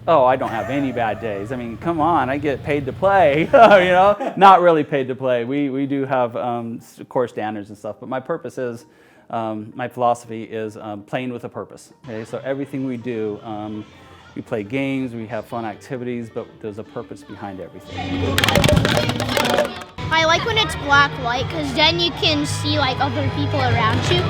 Oh, I don't have any bad days. I mean, come on, I get paid to play, you know? Not really paid to play. We do have core standards and stuff, but my purpose is, my philosophy is playing with a purpose, okay? So everything we do, we play games, we have fun activities, but there's a purpose behind everything. I like when it's black light because then you can see like other people around you.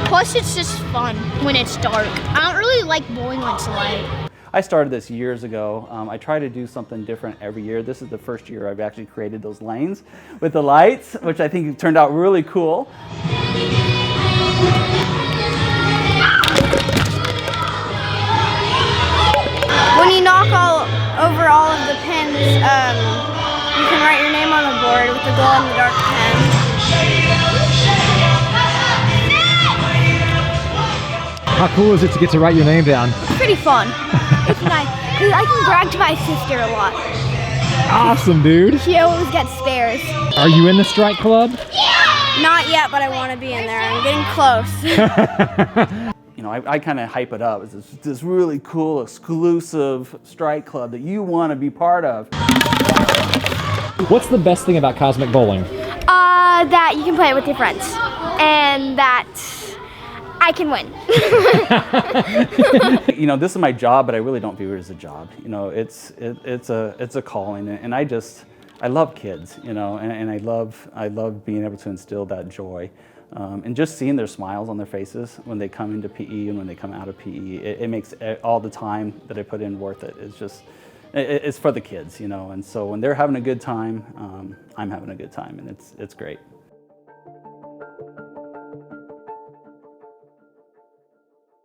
Plus it's just fun when it's dark. I don't really like bowling when it's light. I started this years ago. I try to do something different every year. This is the first year I've actually created those lanes with the lights, which I think turned out really cool. When you knock over all of the pins, you can write your name on the board with the glow-in-the-dark pen. How cool is it to get to write your name down? It's pretty fun. It's nice, because I can brag to my sister a lot. Awesome, dude. She always gets spares. Are you in the strike club? Not yet, but I want to be in there. I'm getting close. You know, I kind of hype it up. It's this really cool, exclusive strike club that you want to be part of. What's the best thing about cosmic bowling? That you can play it with your friends, and that I can win. You know, this is my job, but I really don't view it as a job. You know, it's a calling, and I love kids. You know, and I love being able to instill that joy, and just seeing their smiles on their faces when they come into PE and when they come out of PE. It makes all the time that I put in worth it. It's just, it's for the kids, you know, and so when they're having a good time, I'm having a good time, and it's great.